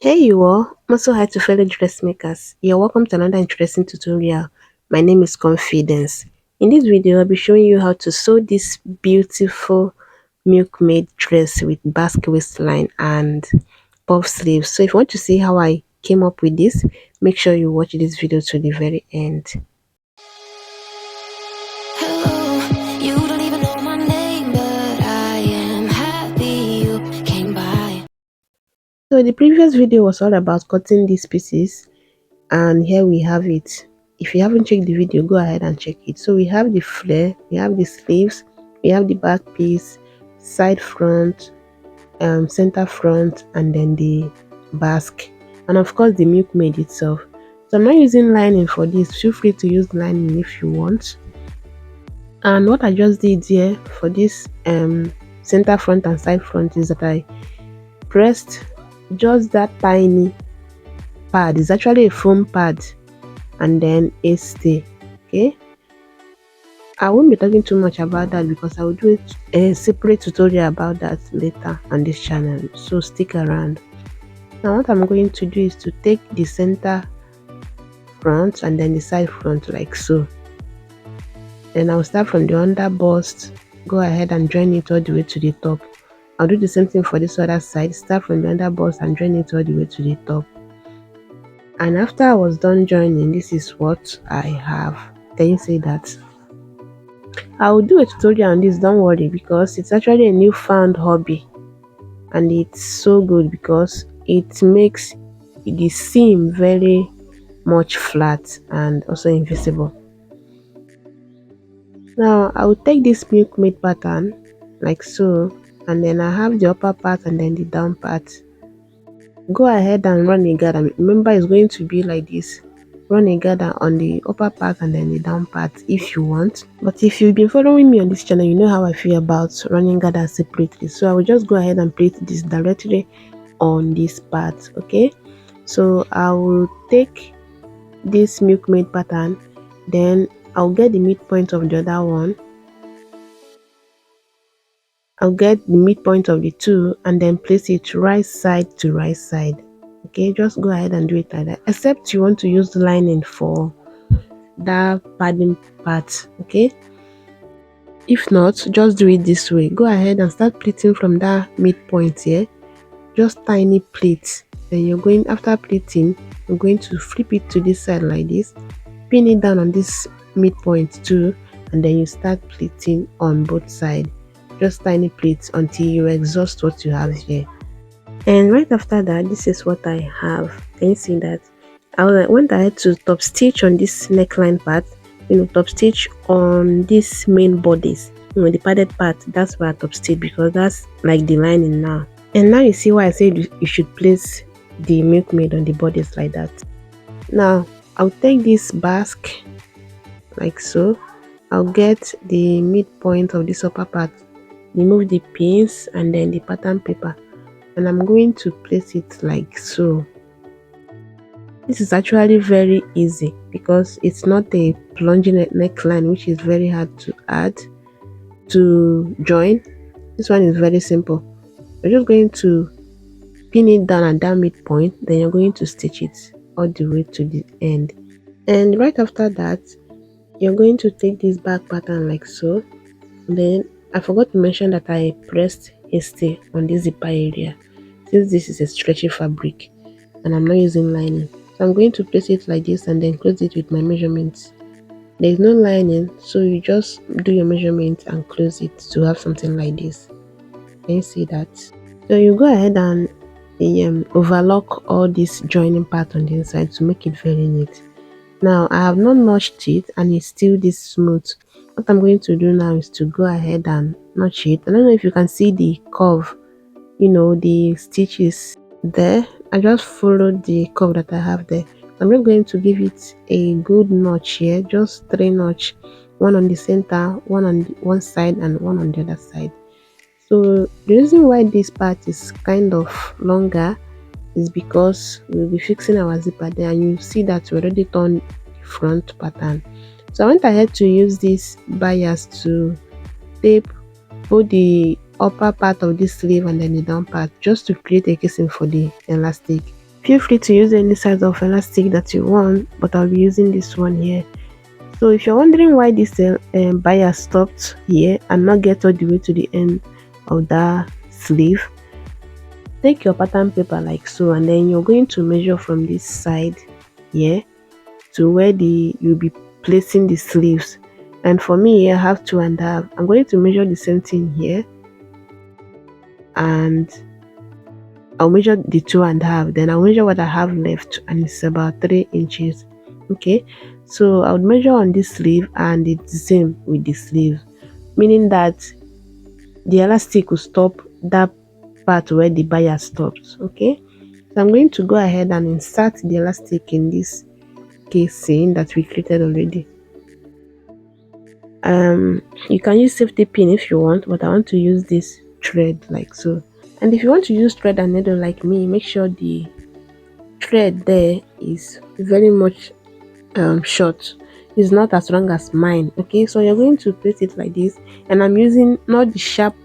Hey you all, I'm also hi to fellow dressmakers. You're welcome to another interesting tutorial. My name is Confidence. In this video, I'll be showing you how to sew this beautiful milkmaid dress with basque waistline and puff sleeves. So if you want to see how I came up with this, make sure you watch this video to the very end. Hello, you don't even know my name, but I am happy you came by. So the previous video was all about cutting these pieces, and here we have it. If you haven't checked the video, go ahead and check it. So we have the flare, we have the sleeves, we have the back piece, side front, center front, and then the basque, and of course the milkmaid itself. So I'm not using lining for this. Feel free to use lining if you want. And what I just did here for this center front and side front is that I pressed just that tiny pad. It's actually a foam pad, and then a stay. Okay, I won't be talking too much about that because I will do a separate tutorial about that later on this channel, so stick around. Now what I'm going to do is to take the center front and then the side front like so. Then I'll start from the under bust, go ahead and join it all the way to the top. I'll do the same thing for this other side, start from the under bust and join it all the way to the top. And after I was done joining, this is what I have. Can you see that? I will do a tutorial on this, don't worry, because it's actually a newfound hobby and it's so good because it makes the seam very much flat and also invisible. Now I will take this milkmaid pattern like so, and then I have the upper part and then the down part. Go ahead and run a garter. Remember, it's going to be like this. Run a garter on the upper part and then the down part if you want. But if you've been following me on this channel, you know how I feel about running garter separately. So I will just go ahead and place this directly on this part. Okay, so I will take this milkmaid pattern, then I'll get the midpoint of the other one. I'll get the midpoint of the two and then place it right side to right side. Okay, just go ahead and do it like that, except you want to use the lining for that padding part. Okay, if not, just do it this way. Go ahead and start pleating from that midpoint here, just tiny pleats. Then you're going, after pleating, you're going to flip it to this side like this, pin it down on this midpoint too, and then you start pleating on both sides, just tiny pleats until you exhaust what you have here. And right after that, this is what I have. Can you see that? I went ahead to top stitch on this neckline part, top stitch on this main bodice, the padded part. That's where I top stitch because that's like the lining now. And now you see why I said you should place the milkmaid on the bodice like that. Now I'll take this basque like so. I'll get the midpoint of this upper part, remove the pins and then the pattern paper, and I'm going to place it like so. This is actually very easy because it's not a plunging neckline which is very hard to add to join. This one is very simple. You're just going to pin it down at that midpoint, then you're going to stitch it all the way to the end. And right after that, you're going to take this back pattern like so. Then I forgot to mention that I pressed a stay on this zipper area since this is a stretchy fabric and I'm not using lining. So I'm going to place it like this and then close it with my measurements. There is no lining, so you just do your measurement and close it to have something like this. Can you see that? So you go ahead and overlock all this joining part on the inside to make it very neat. Now I have not notched it and it's still this smooth. What I'm going to do now is to go ahead and notch it. I don't know if you can see the curve, the stitches there. I just followed the curve that I have there. I'm just going to give it a good notch here, just 3 notch, one on the center, one on one side and one on the other side. So the reason why this part is kind of longer is because we'll be fixing our zipper there, and you see that we already turned the front pattern. So I went ahead to use this bias to tape both the upper part of this sleeve and then the down part, just to create a casing for the elastic. Feel free to use any size of elastic that you want, but I'll be using this one here. So if you're wondering why this buyer stopped here and not get all the way to the end of that sleeve, take your pattern paper like so, and then you're going to measure from this side here to where you'll be placing the sleeves. And for me here, I have 2.5. I'm going to measure the same thing here, and I'll measure the 2.5, then I'll measure what I have left, and it's about 3 inches. Okay, so I would measure on this sleeve, and it's the same with the sleeve, meaning that the elastic will stop that part where the buyer stops. Okay, so I'm going to go ahead and insert the elastic in this casing that we created already. You can use safety pin if you want, but I want to use this thread like so. And if you want to use thread and needle like me, make sure the thread there is very much short. It's not as long as mine. Okay, so you're going to place it like this, and I'm using not the sharp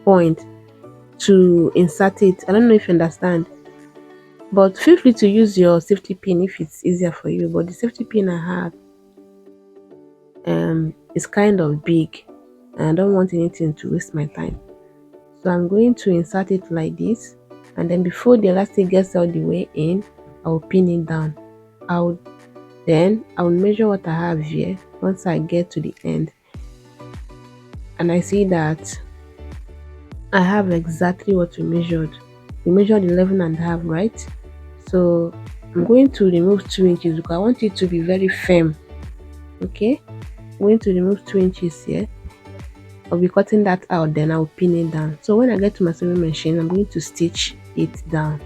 point to insert it. I don't know if you understand, but feel free to use your safety pin if it's easier for you. But the safety pin I have is kind of big, and I don't want anything to waste my time. So I'm going to insert it like this, and then before the elastic gets all the way in, I'll pin it down. I'll measure what I have here once I get to the end, and I see that I have exactly what we measured. We measured 11.5, right? So I'm going to remove 2 inches because I want it to be very firm. Okay, I'm going to remove 2 inches here. I'll be cutting that out, then I'll pin it down. So when I get to my sewing machine, I'm going to stitch it down.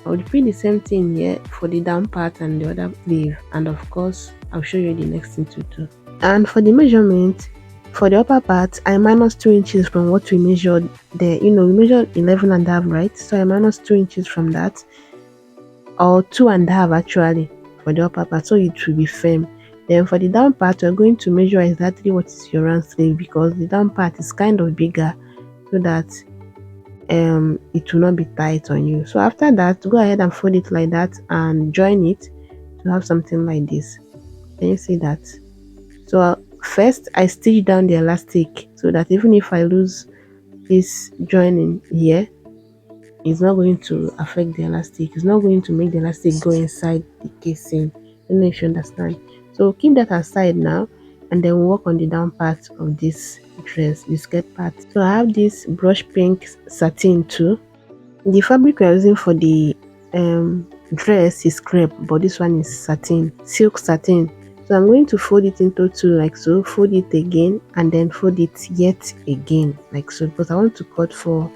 I'll repeat the same thing here for the down part and the other sleeve, and of course I'll show you the next thing to do. And for the measurement, for the upper part, I minus 2 inches from what we measured there. We measured 11.5, right? So I minus 2 inches from that, or 2.5 actually, for the upper part, so it will be firm. Then for the down part, we're going to measure exactly what is your round sleeve, because the down part is kind of bigger, so that it will not be tight on you. So after that, go ahead and fold it like that and join it to have something like this. Can you see that? So first I stitch down the elastic so that even if I lose this joining here, it's not going to affect the elastic. It's not going to make the elastic go inside the casing. I don't know if you understand. So keep that aside now, and then we'll work on the down part of this dress, the skirt part. So I have this brush pink satin too. The fabric we're using for the dress is crepe, but this one is satin, silk satin. So I'm going to fold it into two like so, fold it again, and then fold it yet again like so, because I want to cut for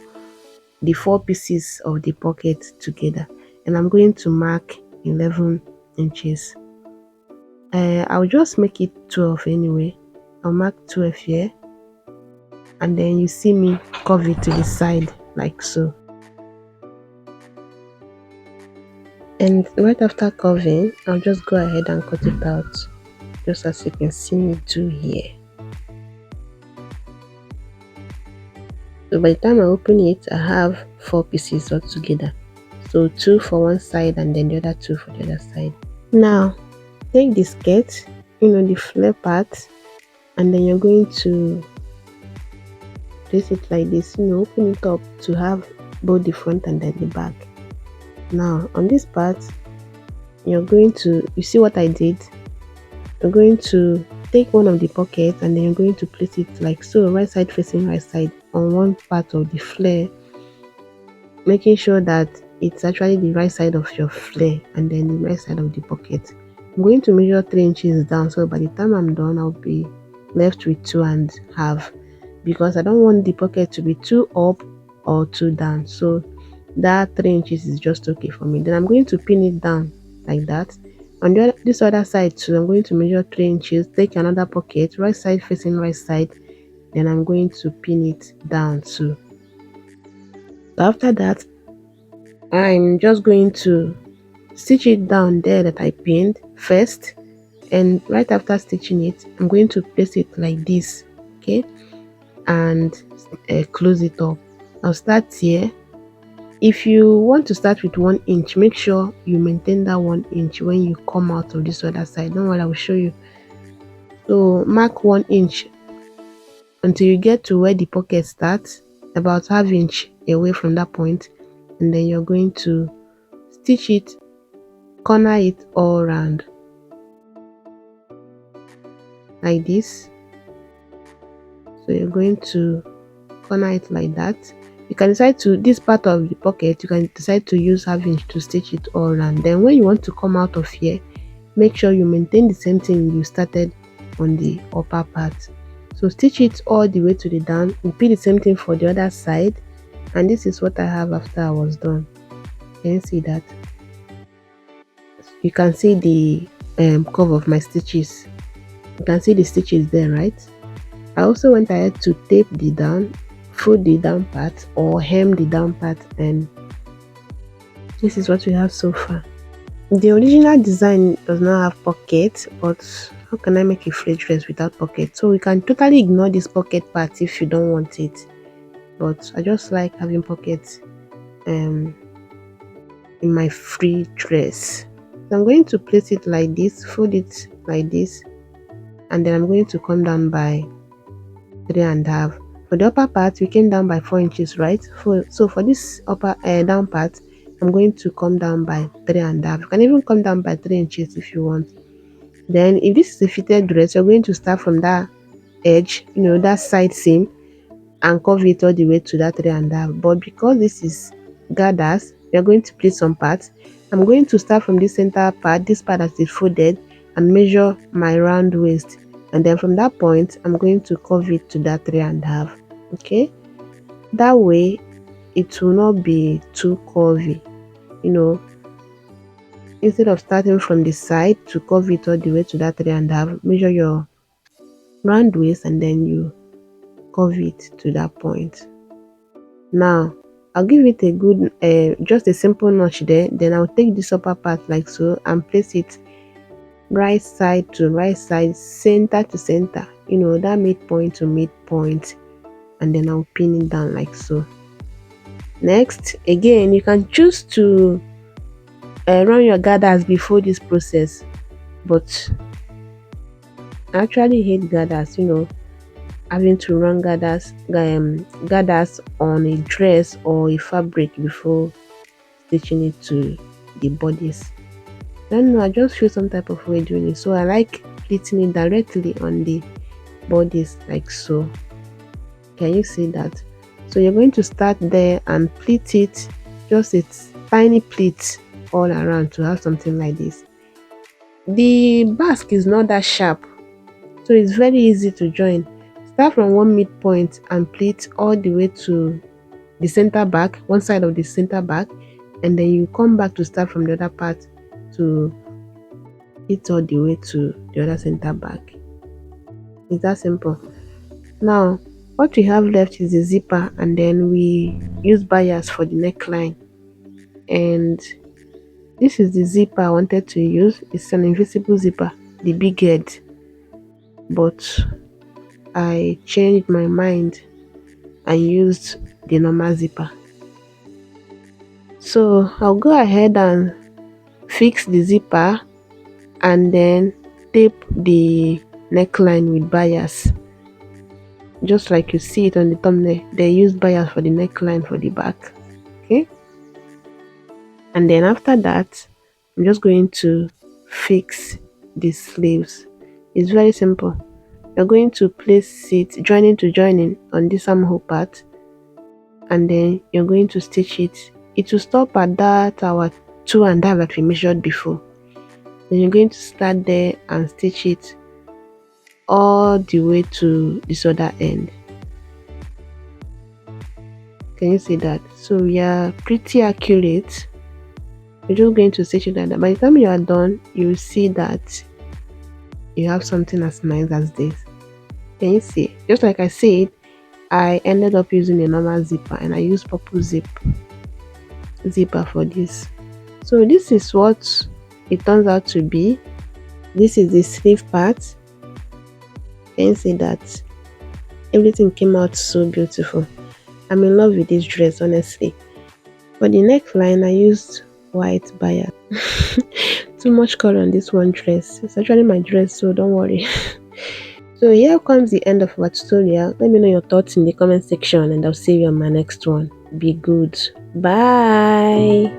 the 4 pieces of the pocket together, and I'm going to mark 11 inches. I'll just make it 12 anyway. I'll mark 12 here, and then you see me curve it to the side like so. And right after curving, I'll just go ahead and cut it out, just as you can see me do here. So by the time I open it, I have 4 pieces all together. So 2 for one side, and then the other 2 for the other side. Now, take the skirt, the flare part, and then you're going to place it like this, open it up to have both the front and then the back. Now on this part, you're going to, you see what I did? You're going to take one of the pockets, and then you're going to place it like so, right side facing right side on one part of the flare, making sure that it's actually the right side of your flare and then the right side of the pocket. I'm going to measure 3 inches down, so by the time I'm done, I'll be left with 2.5, because I don't want the pocket to be too up or too down. So that 3 inches is just okay for me. Then I'm going to pin it down like that. On this other side too, I'm going to measure 3 inches, take another pocket, right side facing right side, then I'm going to pin it down too. So after that, I'm just going to stitch it down there that I pinned first, and right after stitching it, I'm going to place it like this, okay, and close it up. I'll start here, If you want to start with 1 inch, make sure you maintain that 1 inch when you come out of this other side. Don't worry, I will show you. So mark 1 inch until you get to where the pocket starts, about half inch away from that point, and then you're going to stitch it, corner it all around like this. So you're going to corner it like that. You can decide to, this part of the pocket, you can decide to use half inch to stitch it all around. Then when you want to come out of here, make sure you maintain the same thing you started on the upper part. So stitch it all the way to the down, repeat the same thing for the other side, and this is what I have after I was done. Can you see that? You can see the curve of my stitches. You can see the stitches there, right? I also went ahead to tape the down, fold the down part or hem the down part, and this is what we have so far. The original design does not have pockets, but how can I make a flared dress without pocket? So we can totally ignore this pocket part if you don't want it, but I just like having pockets in my free dress. So I'm going to place it like this, fold it like this, and then I'm going to come down by 3.5. For the upper part, we came down by 4 inches, right? So for this upper down part, I'm going to come down by 3.5. You can even come down by 3 inches if you want. Then if this is a fitted dress, you're going to start from that edge, that side seam, and cover it all the way to that 3.5. But because this is gathers, we are going to place some parts. I'm going to start from this center part, this part that is folded, and measure my round waist, and then from that point I'm going to cover it to that 3.5. Okay, that way it will not be too curvy. Instead of starting from the side to cover it all the way to that 3.5, measure your round waist and then you cover it to that point. Now I'll give it a good just a simple notch there. Then I'll take this upper part like so and place it right side to right side, center to center, that midpoint to midpoint, and then I'll pin it down like so. Next, again, you can choose to run your gathers before this process, but I actually hate gathers, having to run gathers on a dress or a fabric before stitching it to the bodice. I don't know, I just feel some type of way doing it, so I like pleating it directly on the bodice like so. Can you see that? So you're going to start there and pleat it, just a tiny pleat all around to have something like this. The basque is not that sharp, so it's very easy to join. Start from one midpoint and pleat all the way to the center back, one side of the center back, and then you come back to start from the other part to it all the way to the other center back. It's that simple. Now what we have left is the zipper, and then we use bias for the neckline, and this is the zipper I wanted to use. It's an invisible zipper, the big head, but I changed my mind and used the normal zipper. So I'll go ahead and fix the zipper and then tape the neckline with bias, just like you see it on the thumbnail. They use bias for the neckline for the back. Okay, and then after that I'm just going to fix the sleeves. It's very simple. You're going to place it joining to joining on this armhole part, and then you're going to stitch it. It will stop at that our 2.5 that we measured before. Then you're going to start there and stitch it all the way to this other end. Can you see that? So we are pretty accurate. You're just going to stitch it like that. By the time you are done, you will see that you have something as nice as this. Can you see? Just like I said, I ended up using a normal zipper, and I used purple zipper for this. So this is what it turns out to be. This is the sleeve part. Can you see that? Everything came out so beautiful. I'm in love with this dress, honestly. For the neckline, I used white bias. Too much color on this one dress. It's actually my dress, so don't worry. So here comes the end of our tutorial. Let me know your thoughts in the comment section and I'll see you on my next one. Be good. Bye.